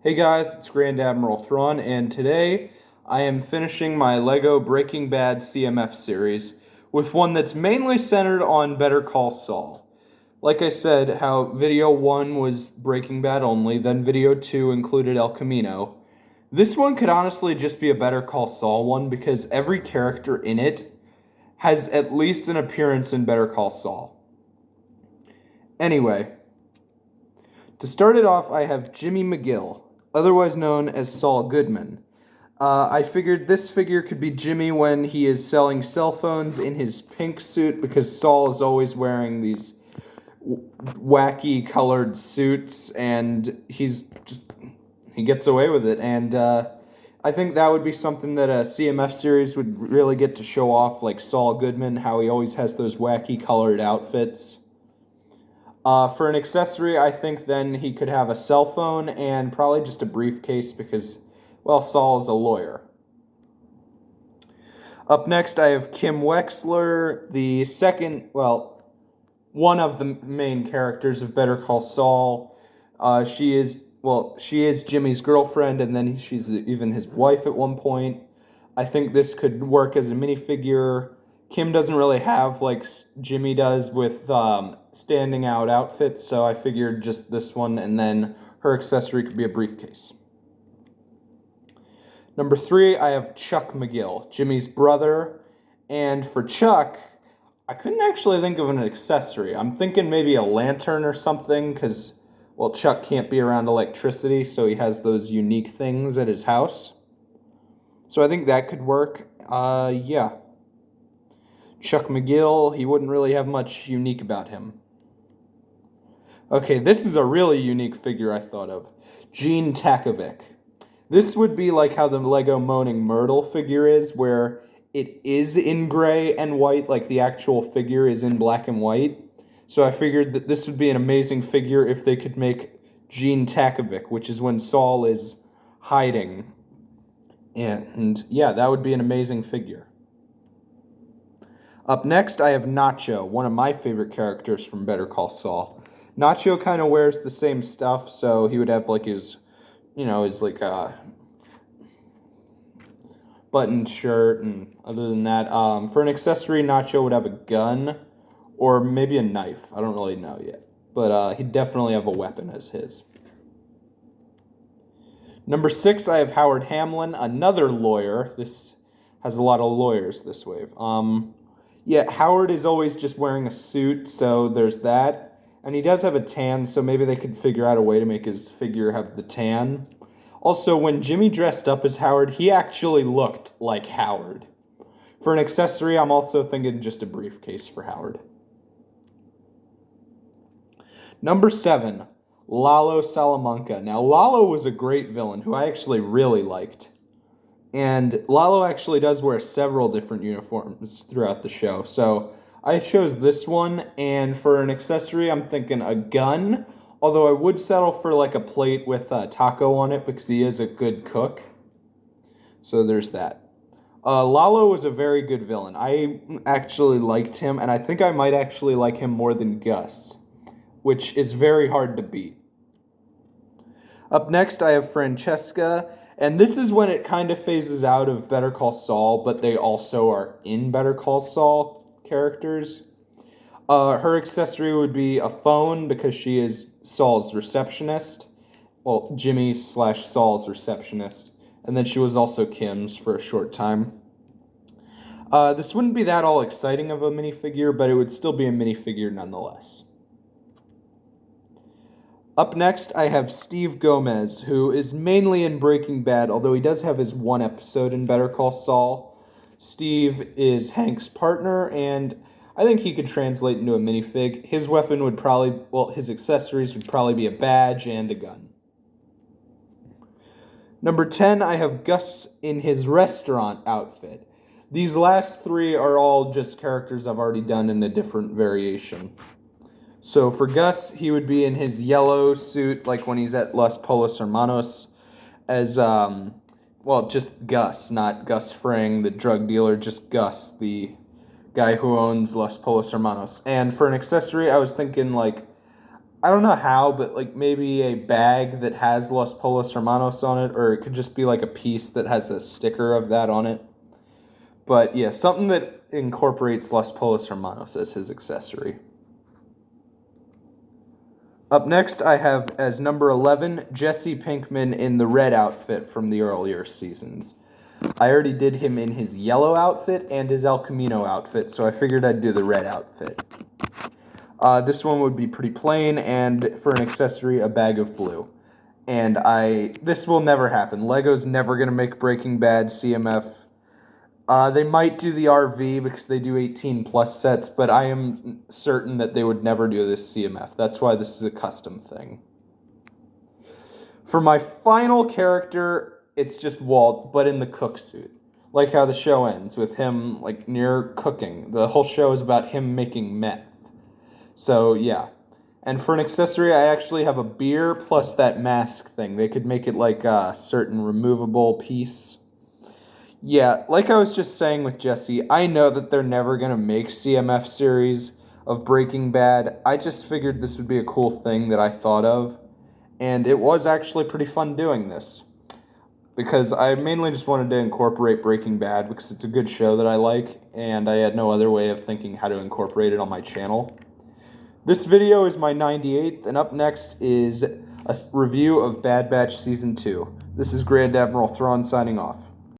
Hey guys, it's Grand Admiral Thrawn, and today I am finishing my LEGO Breaking Bad CMF series with one that's mainly centered on Better Call Saul. Like I said, how video 1 was Breaking Bad only, then video 2 included El Camino. This one could honestly just be a Better Call Saul one because every character in it has at least an appearance in Better Call Saul. Anyway, to start it off, I have Jimmy McGill, otherwise known as Saul Goodman. I figured this figure could be Jimmy when he is selling cell phones in his pink suit because Saul is always wearing these wacky colored suits and he gets away with it. And I think that would be something that a CMF series would really get to show off, like Saul Goodman, how he always has those wacky colored outfits. For an accessory, I think then he could have a cell phone and probably just a briefcase because, well, Saul is a lawyer. Up next, I have Kim Wexler, the one of the main characters of Better Call Saul. She is Jimmy's girlfriend, and then she's even his wife at one point. I think this could work as a minifigure. Kim doesn't really have like Jimmy does with standing out outfits, so I figured just this one, and then her accessory could be a briefcase. Number 3, I have Chuck McGill, Jimmy's brother, and for Chuck, I couldn't actually think of an accessory. I'm thinking maybe a lantern or something, because, well, Chuck can't be around electricity, so he has those unique things at his house. So I think that could work. Yeah. Chuck McGill, he wouldn't really have much unique about him. Okay, this is a really unique figure I thought of. Gene Takovic. This would be like how the Lego Moaning Myrtle figure is, where it is in gray and white, like the actual figure is in black and white. So I figured that this would be an amazing figure if they could make Gene Takovic, which is when Saul is hiding. And yeah, that would be an amazing figure. Up next, I have Nacho, one of my favorite characters from Better Call Saul. Nacho kind of wears the same stuff, so he would have like his buttoned shirt, and other than that, for an accessory, Nacho would have a gun or maybe a knife. I don't really know yet, but he'd definitely have a weapon as his. Number 6, I have Howard Hamlin, another lawyer. This has a lot of lawyers this wave. Yeah, Howard is always just wearing a suit, so there's that. And he does have a tan, so maybe they could figure out a way to make his figure have the tan. Also, when Jimmy dressed up as Howard, he actually looked like Howard. For an accessory, I'm also thinking just a briefcase for Howard. Number 7, Lalo Salamanca. Now, Lalo was a great villain who I actually really liked. And Lalo actually does wear several different uniforms throughout the show. So I chose this one, and for an accessory, I'm thinking a gun. Although I would settle for like a plate with a taco on it because he is a good cook. So there's that. Lalo was a very good villain. I actually liked him, and I think I might actually like him more than Gus, which is very hard to beat. Up next, I have Francesca. And this is when it kind of phases out of Better Call Saul, but they also are in Better Call Saul characters. Her accessory would be a phone because she is Saul's receptionist. Well, Jimmy/Saul's receptionist. And then she was also Kim's for a short time. This wouldn't be that all exciting of a minifigure, but it would still be a minifigure nonetheless. Up next, I have Steve Gomez, who is mainly in Breaking Bad, although he does have his one episode in Better Call Saul. Steve is Hank's partner, and I think he could translate into a minifig. His weapon would his accessories would probably be a badge and a gun. Number 10, I have Gus in his restaurant outfit. These last 3 are all just characters I've already done in a different variation. So for Gus, he would be in his yellow suit, like when he's at Los Polos Hermanos, as, just Gus, not Gus Fring, the drug dealer, just Gus, the guy who owns Los Polos Hermanos. And for an accessory, I was thinking, like, I don't know how, but like maybe a bag that has Los Polos Hermanos on it, or it could just be like a piece that has a sticker of that on it. But yeah, something that incorporates Los Polos Hermanos as his accessory. Up next, I have as number 11, Jesse Pinkman in the red outfit from the earlier seasons. I already did him in his yellow outfit and his El Camino outfit, so I figured I'd do the red outfit. This one would be pretty plain, and for an accessory, a bag of blue. And this will never happen. Lego's never going to make Breaking Bad CMF. They might do the RV because they do 18 plus sets, but I am certain that they would never do this CMF. That's why this is a custom thing. For my final character, it's just Walt, but in the cook suit. Like how the show ends with him like near cooking. The whole show is about him making meth. So yeah. And for an accessory, I actually have a beer plus that mask thing. They could make it like a certain removable piece. Yeah, like I was just saying with Jesse, I know that they're never going to make CMF series of Breaking Bad. I just figured this would be a cool thing that I thought of. And it was actually pretty fun doing this. Because I mainly just wanted to incorporate Breaking Bad because it's a good show that I like, and I had no other way of thinking how to incorporate it on my channel. This video is my 98th, and up next is a review of Bad Batch Season 2. This is Grand Admiral Thrawn signing off.